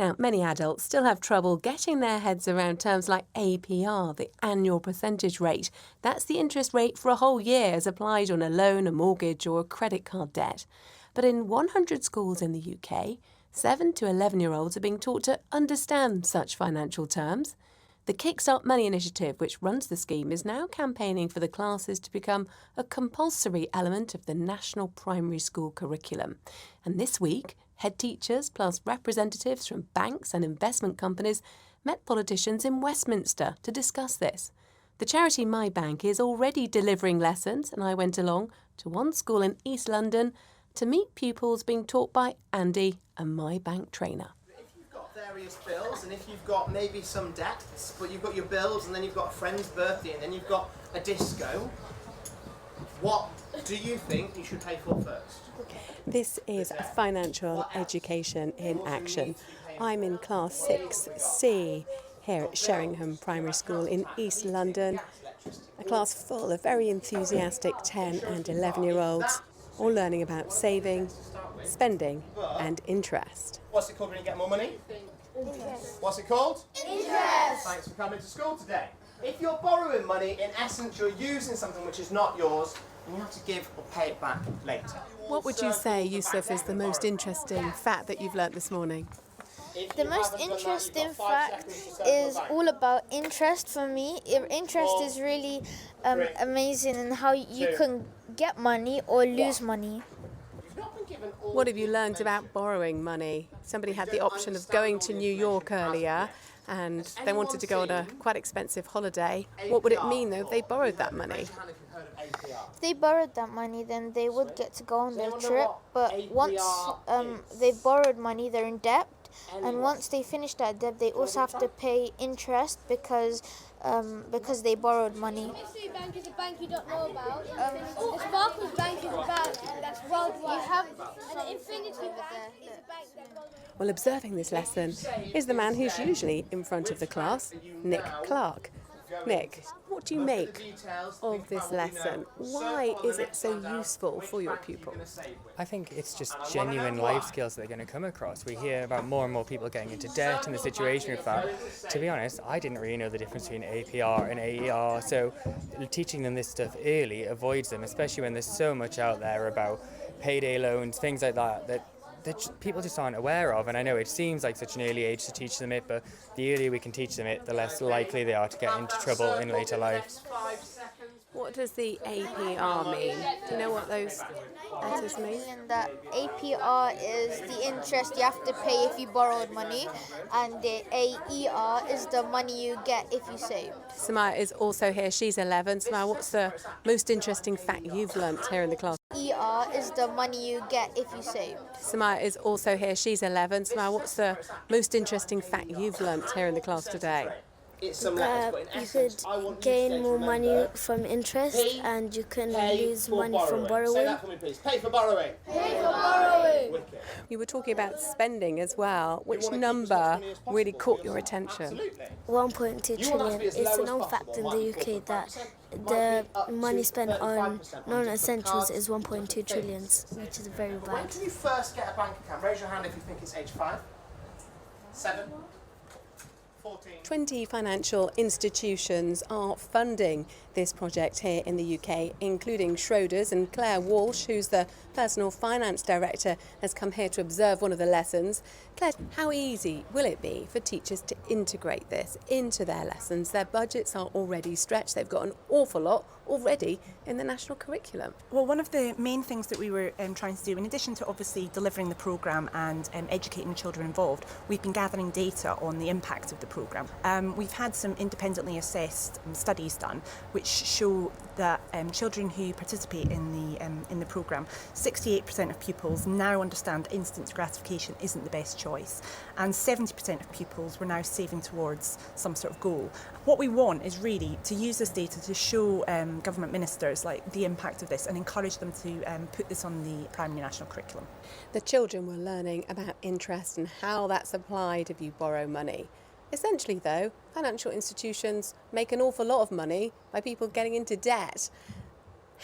Now, many adults still have trouble getting their heads around terms like APR, the annual percentage rate. That's the interest rate for a whole year as applied on a loan, a mortgage or a credit card debt. But in 100 schools in the UK, 7 to 11-year-olds are being taught to understand such financial terms. The Kickstart Money initiative, which runs the scheme, is now campaigning for the classes to become a compulsory element of the national primary school curriculum. And this week, head teachers plus representatives from banks and investment companies met politicians in Westminster to discuss this. The charity MyBnk is already delivering lessons, and I went along to one school in East London to meet pupils being taught by Andy, a MyBnk trainer. Various bills, and if you've got maybe some debts, but you've got your bills and then you've got a friend's birthday and then you've got a disco, what do you think you should pay for first? This is financial education in action. I'm in class 6C here at Sheringham Primary School in East London, a class full of very enthusiastic 10 and 11-year-olds, all learning about saving, spending and interest. What's it called when you get more money? Interest. What's it called? Interest. Thanks for coming to school today. If you're borrowing money, in essence you're using something which is not yours and you have to give or pay it back later. What would you say, Yusuf, is the most interesting fact that you've learnt this morning? The most interesting fact is all about interest for me. Interest is really amazing in how you can get money or lose money. What have you learned about borrowing money? Somebody had the option of going to New York earlier and they wanted to go on a quite expensive holiday. What would it mean though if they borrowed that money? If they borrowed that money, then they would get to go on their trip, but once they've borrowed money, they're in debt, and once they finish that debt, they also have to pay interest because they borrowed money. Bank is a bank you don't know about. The Barclays Bank is a bank that's worldwide. And the Infinity Bank is a bank that goes... Well, observing this lesson is the man who's usually in front of the class, Nick Clark. Nick, what do you make of this lesson? Why is it so useful for your pupils? I think it's just genuine life skills that they're going to come across. We hear about more and more people getting into debt and the situation with that. To be honest, I didn't really know the difference between APR and AER, so teaching them this stuff early avoids them, especially when there's so much out there about payday loans, things like that people just aren't aware of. And I know it seems like such an early age to teach them it, but the earlier we can teach them it, the less likely they are to get into trouble in later life. What does the APR mean? Do you know what those letters mean? That APR is the interest you have to pay if you borrowed money, and the AER is the money you get if you save. Samaya is also here. She's 11. Samaya, what's the most interesting fact you've learnt here in the class? ER is the money you get if you save. Samaya is also here. She's 11. Samaya, what's the most interesting fact you've learnt here in the class today? You could gain more money from interest, and you can lose money from borrowing. Pay for borrowing. Pay for borrowing. You were talking about spending as well. Which number really caught your attention? 1.2 trillion. It's a known fact in the UK that the money spent on non-essentials is 1.2 trillion, which is very bad. When did you first get a bank account? Raise your hand if you think it's age 5, 7, 14. 20 financial institutions are funding this project here in the UK, including Schroders, and Claire Walsh, who's the personal finance director, has come here to observe one of the lessons. Claire, how easy will it be for teachers to integrate this into their lessons? Their budgets are already stretched. They've got an awful lot already in the national curriculum. Well, one of the main things that we were trying to do, in addition to obviously delivering the programme and educating the children involved, we've been gathering data on the impact of the programme. We've had some independently assessed studies done which show that children who participate in the programme, 68% of pupils now understand instant gratification isn't the best choice, and 70% of pupils were now saving towards some sort of goal. What we want is really to use this data to show government ministers like the impact of this and encourage them to put this on the primary national curriculum. The children were learning about interest and how that's applied if you borrow money. Essentially, though, financial institutions make an awful lot of money by people getting into debt.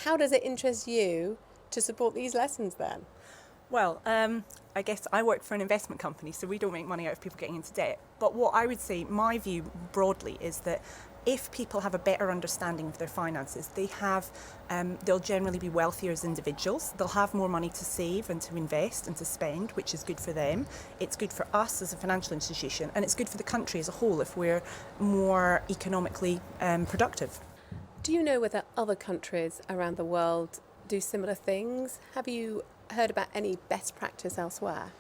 How does it interest you to support these lessons then? Well, I guess I work for an investment company, so we don't make money out of people getting into debt. But what I would say, my view broadly, is that if people have a better understanding of their finances, they'll generally be wealthier as individuals. They'll have more money to save and to invest and to spend, which is good for them. It's good for us as a financial institution, and it's good for the country as a whole if we're more economically productive. Do you know whether other countries around the world do similar things? Have you heard about any best practice elsewhere?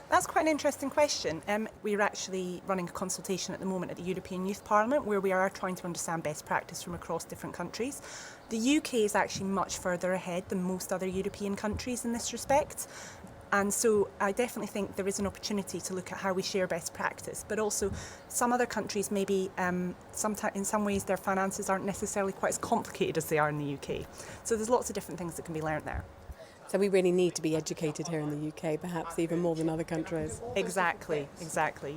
That's quite an interesting question. We're actually running a consultation at the moment at the European Youth Parliament where we are trying to understand best practice from across different countries. The UK is actually much further ahead than most other European countries in this respect. And so I definitely think there is an opportunity to look at how we share best practice, but also some other countries maybe in some ways their finances aren't necessarily quite as complicated as they are in the UK. So there's lots of different things that can be learnt there. So we really need to be educated here in the UK, perhaps even more than other countries. Exactly,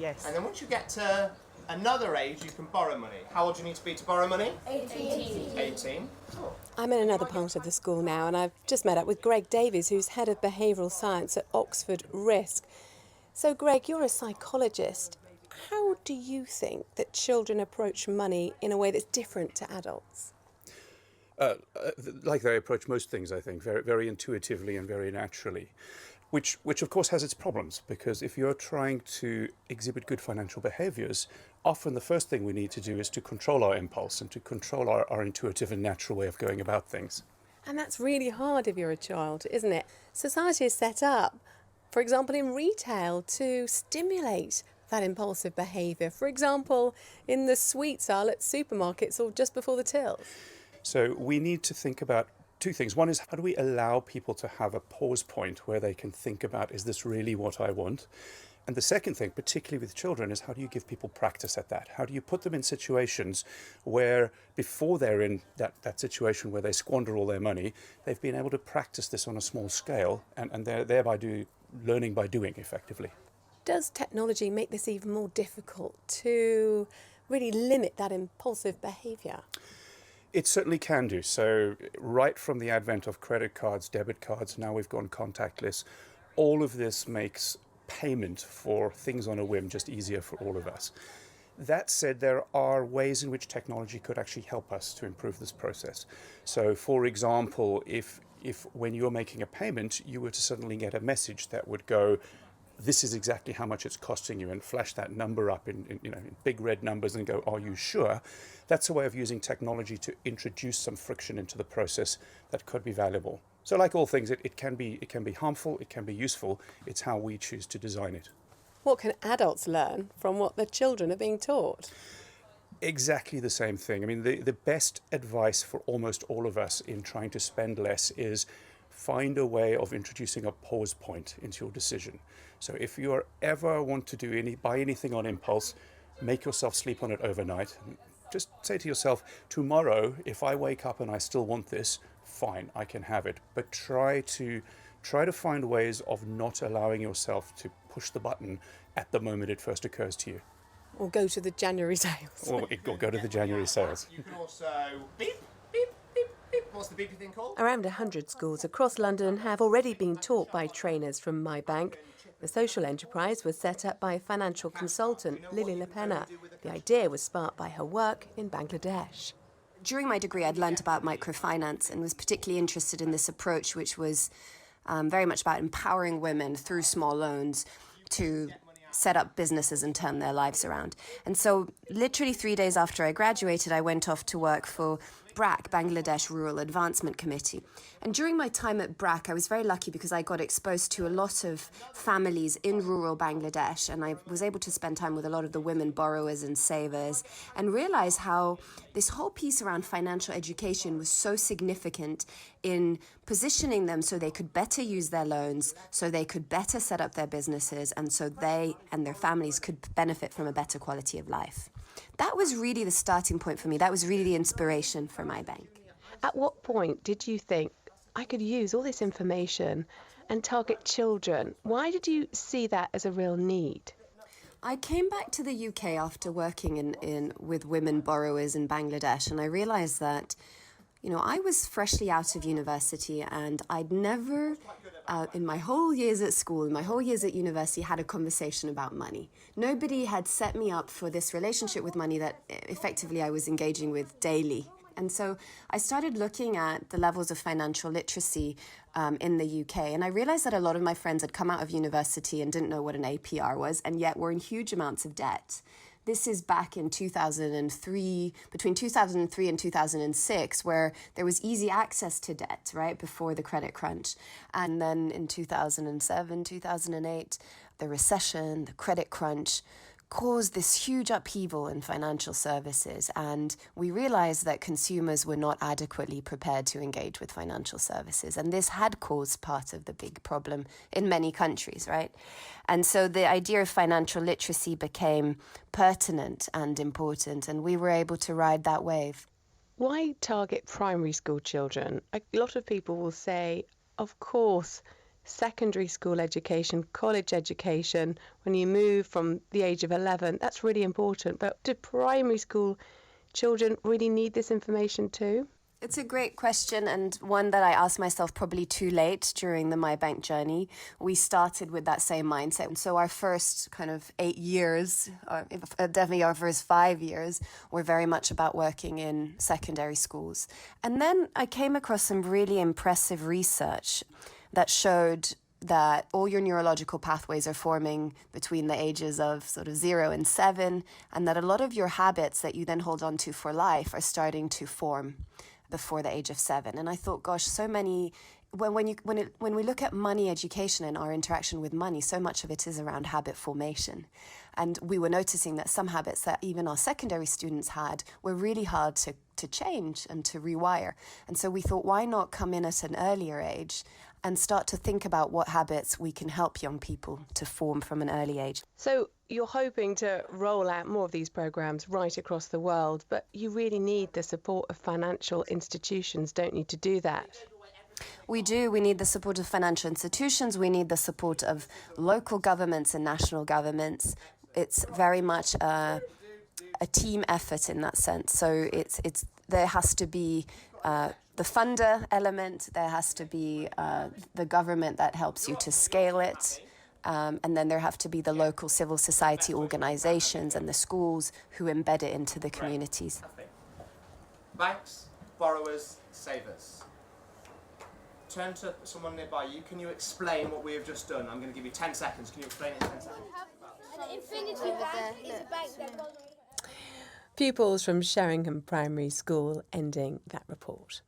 yes. And then once you get to another age, you can borrow money. How old do you need to be to borrow money? 18. Cool. I'm in another part of the school now, and I've just met up with Greg Davies, who's Head of Behavioural Science at Oxford Risk. So Greg, you're a psychologist. How do you think that children approach money in a way that's different to adults? Like they approach most things, I think, very, very intuitively and very naturally, which of course has its problems, because if you're trying to exhibit good financial behaviours, often the first thing we need to do is to control our impulse and to control our intuitive and natural way of going about things. And that's really hard if you're a child, isn't it? Society is set up, for example, in retail to stimulate that impulsive behaviour. For example, in the sweets aisle at supermarkets or just before the tills. So we need to think about two things. One is, how do we allow people to have a pause point where they can think about, is this really what I want? And the second thing, particularly with children, is how do you give people practice at that? How do you put them in situations where, before they're in that situation where they squander all their money, they've been able to practice this on a small scale and they're thereby learning by doing, effectively. Does technology make this even more difficult to really limit that impulsive behaviour? It certainly can do. So right from the advent of credit cards, debit cards, now we've gone contactless, all of this makes payment for things on a whim just easier for all of us. That said, there are ways in which technology could actually help us to improve this process. So for example, if when you're making a payment, you were to suddenly get a message that would go, this is exactly how much it's costing you, and flash that number up in big red numbers and go, are you sure? That's a way of using technology to introduce some friction into the process that could be valuable. So like all things, it can be harmful, it can be useful. It's how we choose to design it. What can adults learn from what the children are being taught? Exactly the same thing. I mean, the best advice for almost all of us in trying to spend less is find a way of introducing a pause point into your decision. So if you ever want to buy anything on impulse, make yourself sleep on it overnight. Just say to yourself, tomorrow, if I wake up and I still want this, fine, I can have it. But try to find ways of not allowing yourself to push the button at the moment it first occurs to you. Or go to the January sales. Or go to the January sales. You can also beep, beep, beep, beep. What's the beepy thing called? Around 100 schools across London have already been taught by trainers from MyBnk. The social enterprise was set up by financial consultant Lily Lapenna. The idea was sparked by her work in Bangladesh. During my degree, I'd learnt about microfinance and was particularly interested in this approach, which was very much about empowering women through small loans to set up businesses and turn their lives around. And so literally 3 days after I graduated, I went off to work for BRAC, Bangladesh Rural Advancement Committee. And during my time at BRAC, I was very lucky because I got exposed to a lot of families in rural Bangladesh, and I was able to spend time with a lot of the women borrowers and savers and realize how this whole piece around financial education was so significant in positioning them so they could better use their loans, so they could better set up their businesses, and so they and their families could benefit from a better quality of life. That was really the starting point for me. That was really the inspiration for MyBnk. At what point did you think, I could use all this information and target children? Why did you see that as a real need? I came back to the UK after working with women borrowers in Bangladesh, and I realised that You know, I was freshly out of university and I'd never, in my whole years at school, in my whole years at university, had a conversation about money. Nobody had set me up for this relationship with money that effectively I was engaging with daily. And so I started looking at the levels of financial literacy in the UK, and I realized that a lot of my friends had come out of university and didn't know what an APR was, and yet were in huge amounts of debt. This is back in 2003, between 2003 and 2006, where there was easy access to debt, right, before the credit crunch. And then in 2007, 2008, the recession, the credit crunch, caused this huge upheaval in financial services, and we realized that consumers were not adequately prepared to engage with financial services, and this had caused part of the big problem in many countries, right? And so the idea of financial literacy became pertinent and important, and we were able to ride that wave. Why target primary school children? A lot of people will say, of course, secondary school education, college education, when you move from the age of 11, that's really important. But do primary school children really need this information too? It's a great question, and one that I asked myself probably too late during the MyBnk journey. We started with that same mindset. And so our first kind of 8 years, or definitely our first 5 years, were very much about working in secondary schools. And then I came across some really impressive research that showed that all your neurological pathways are forming between the ages of sort of 0 and 7, and that a lot of your habits that you then hold on to for life are starting to form before the age of 7. And I thought, gosh, so many, when we look at money education and our interaction with money, so much of it is around habit formation. And we were noticing that some habits that even our secondary students had were really hard to change and to rewire. And so we thought, why not come in at an earlier age and start to think about what habits we can help young people to form from an early age. So you're hoping to roll out more of these programs right across the world, but you really need the support of financial institutions, don't you, to do that? We do. We need the support of financial institutions. We need the support of local governments and national governments. It's very much a team effort in that sense. So there has to be the funder element, there has to be the government that helps you to scale it, and then there have to be the local civil society organizations and the schools who embed it into the communities. Banks, borrowers, savers. Turn to someone nearby you. Can you explain what we have just done? I'm going to give you 10 seconds. Can you explain it in 10 seconds? An infinity bank is a bank that goes on. Pupils from Sheringham Primary School ending that report.